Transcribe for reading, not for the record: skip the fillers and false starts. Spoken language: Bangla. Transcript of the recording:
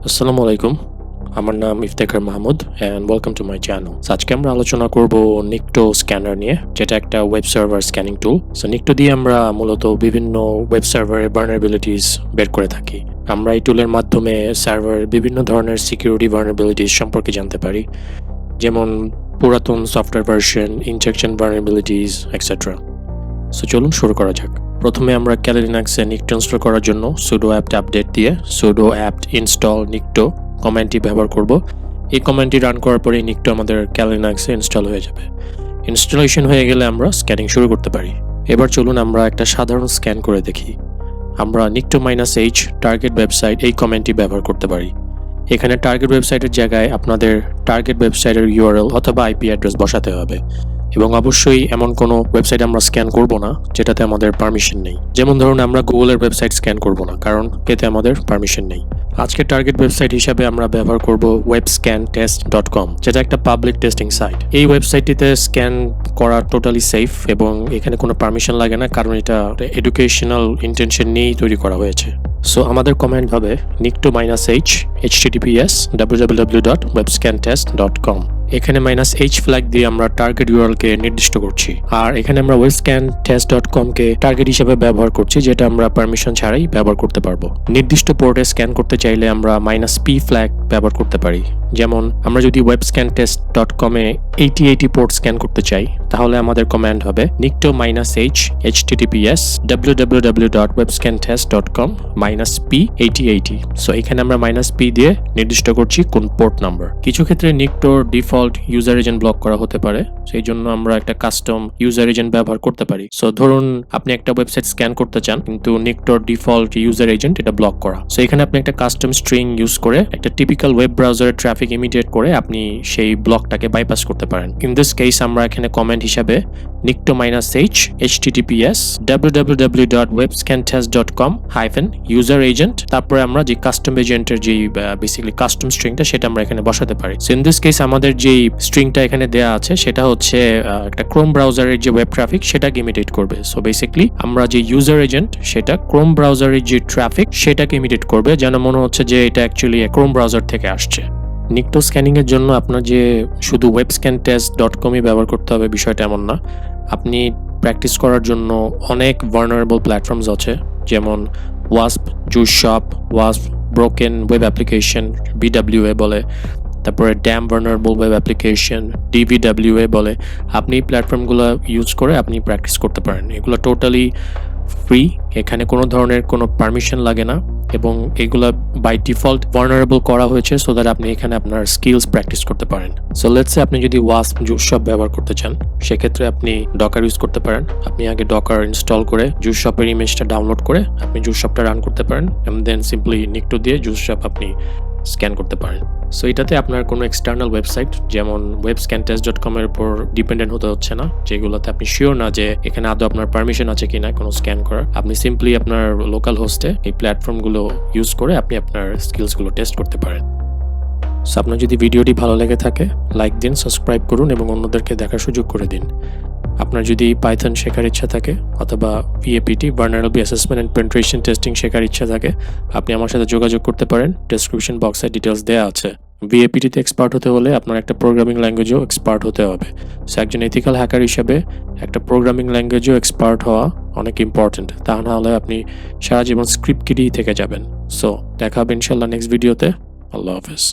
আসসালামু আলাইকুম। আমার নাম Iftekhar Mahmud and welcome to my channel. আজকে আমরা আলোচনা করব Nikto স্ক্যানার নিয়ে, যেটা একটা ওয়েব সার্ভার স্ক্যানিং টুল। Nikto দিয়ে আমরা মূলত বিভিন্ন ওয়েব সার্ভারের vulnerabilities বের করে থাকি। আমরা এই টুলের মাধ্যমে সার্ভারের বিভিন্ন ধরনের সিকিউরিটি vulnerabilities সম্পর্কে জানতে পারি, যেমন পুরাতন software version, injection vulnerabilities, etc. চলুন শুরু করা যাক। প্রথমে আমরা Kali Linuxে Nikto ইনস্টল করার জন্য sudo apt আপডেট দিয়ে sudo apt install Nikto কমান্ডটি ব্যবহার করব। এই কমান্ডটি রান করার পরে Nikto আমাদের Kali Linuxে ইনস্টল হয়ে যাবে। ইনস্টলেশন হয়ে গেলে আমরা স্ক্যানিং শুরু করতে পারি। এবার চলুন আমরা একটা সাধারণ স্ক্যান করে দেখি। আমরা nikto-h টার্গেট ওয়েবসাইট এই কমান্ডটি ব্যবহার করতে পারি। এখানে টার্গেট ওয়েবসাইটের জায়গায় আপনাদের টার্গেট ওয়েবসাইটের URL অথবা আইপি অ্যাড্রেস বসাতে হবে, এবং অবশ্যই এমন কোনো ওয়েবসাইট আমরা স্ক্যান করব না যেটাতে আমাদের পারমিশন নেই। যেমন ধরুন আমরা গুগলের ওয়েবসাইট স্ক্যান করব না, কারণ এতে আমাদের পারমিশন নেই। আজকে টার্গেট ওয়েবসাইট হিসাবে আমরা ব্যবহার করব webscantest.com, যেটা একটা পাবলিক টেস্টিং সাইট। এই ওয়েবসাইটটিতে স্ক্যান করা টোটালি সেফ এবং এখানে কোনো পারমিশন লাগে না, কারণ এটা এডুকেশনাল ইন্টেনশন নিয়েই তৈরি করা হয়েছে। আমাদের কমেন্ট হবে nikto-h https www.webscantest.com। এখানে -h ফ্ল্যাগ দিয়ে আমরা টার্গেট ইউআরএল কে নির্দিষ্ট করছি, আর এখানে আমরা webscantest.com কে টার্গেট হিসেবে ব্যবহার করছি, যেটা আমরা পারমিশন ছাড়াই ব্যবহার করতে পারবো। নির্দিষ্ট পোর্টে স্ক্যান করতে চাইলে আমরা -p ফ্ল্যাগ ব্যবহার করতে পারি। যেমন আমরা যদি webscantest.com এ 8080 পোর্ট স্ক্যান করতে চাই, তাহলে আমাদের কমান্ড হবে nikto-h https www.webscantest.com -p 8080। এখানে আমরা -p দিয়ে নির্দিষ্ট করছি কোন পোর্ট নাম্বার। কিছু ক্ষেত্রে Niktoর ডিফল্ট ইউজার এজেন্ট ব্লক করা হতে পারে, সেই জন্য আমরা একটা কাস্টম ইউজার এজেন্ট ব্যবহার করতে পারি। ধরুন আপনি একটা ওয়েবসাইট স্ক্যান করতে চান, কিন্তু Niktoর ডিফল্ট ইউজার এজেন্ট এটা ব্লক করা। এখানে আপনি একটা কাস্টম স্ট্রিং ইউজ করে একটা টিপিক্যাল ওয়েব ব্রাউজারের ট্রাফিক ইমিডিয়েট করে আপনি সেই ব্লকটাকে বাইপাস করতে পারেন। ইন দিস কেস আমরা এখানে কমেন্ট হিসাবে nikto-h https www.webscantest.com user agent, তারপরে আমরা যে কাস্টম এজেন্টের যে বেসিক্যালি কাস্টম স্ট্রিংটা সেটা আমরা এখানে বসাতে পারি। ইন দিস কেস আমাদের যে স্ট্রিংটা এখানে দেয়া আছে সেটা হচ্ছে একটা ক্রোম ব্রাউজারের যে ওয়েব ট্রাফিক সেটাকে ইমিডিয়েট করবে। বেসিক্যালি আমরা যে ইউজার এজেন্ট সেটা ক্রোম ব্রাউজারের যে ট্রাফিক সেটাকে ইমিডিয়েট করবে, যেন মনে হচ্ছে যে এটা অ্যাকচুয়ালি ক্রোম ব্রাউজার থেকে আসছে। Nikto স্ক্যানিং এর জন্য আপনার যে শুধু webscantest.com-ই ব্যবহার করতে হবে বিষয়টা এমন না। আপনি প্র্যাকটিস করার জন্য অনেক ভালনারেবল প্ল্যাটফর্মস আছে, যেমন wasp, জুসশপ, wasp broken web application BWA বলে, তারপরে dam vulnerable web application DVWA বলে। আপনি এই প্ল্যাটফর্মগুলো ইউজ করে আপনি প্র্যাকটিস করতে পারেন। এগুলো টোটালি ফ্রি, এখানে কোনো ধরনের কোনো পারমিশন লাগে না, এবং এগুলো বাই ডিফল্ট ভালনারেবল করা হয়েছে সো দ্যাট আপনি এখানে আপনার স্কিলস প্র্যাকটিস করতে পারেন। লেটস সে আপনি যদি ওয়াসপ জুসশপ ব্যবহার করতে চান, সেক্ষেত্রে আপনি ডকার ইউজ করতে পারেন। আপনি আগে ডকার ইনস্টল করে জুসশপের ইমেজটা ডাউনলোড করে আপনি জুসশপটা রান করতে পারেন, এন্ড দেন সিম্পলি Nikto দিয়ে জুসশপ আপনি স্ক্যান করতে পারেন। এটাতে আপনার কোনো এক্সটার্নাল ওয়েবসাইট যেমন webscantest.com এর উপর ডিপেন্ডেন্ট হতে হচ্ছে না, যেগুলোতে আপনি শিওর না যে এখানে আদৌ আপনার পারমিশন আছে কিনা কোনো স্ক্যান করার। আপনি সিম্পলি আপনার লোকাল হোস্টে এই প্ল্যাটফর্মগুলো ইউজ করে আপনি আপনার স্কিলসগুলো টেস্ট করতে পারেন। আপনার যদি ভিডিওটি ভালো লেগে থাকে লাইক দিন, সাবস্ক্রাইব করুন এবং অন্যদেরকে দেখার সুযোগ করে দিন। আপনার যদি পাইথন শেখার ইচ্ছা থাকে অথবা VAPT vulnerability assessment and penetration testing শেখার ইচ্ছা থাকে, আপনি আমার সাথে যোগাযোগ করতে পারেন। ডেসক্রিপশন বক্সে ডিটেলস দেওয়া আছে। VAPT-তে এক্সপার্ট হতে হলে আপনার একটা প্রোগ্রামিং ল্যাঙ্গুয়েজও এক্সপার্ট হতে হবে। একজন এথিক্যাল হ্যাকার হিসেবে একটা প্রোগ্রামিং ল্যাঙ্গুয়েজও এক্সপার্ট হওয়া অনেক ইম্পর্টেন্ট, তা না হলে আপনি সারা জীবন স্ক্রিপ্ট কিডি থেকে যাবেন। দেখা হবে ইনশাল্লাহ নেক্সট ভিডিওতে। আল্লাহ হাফেজ।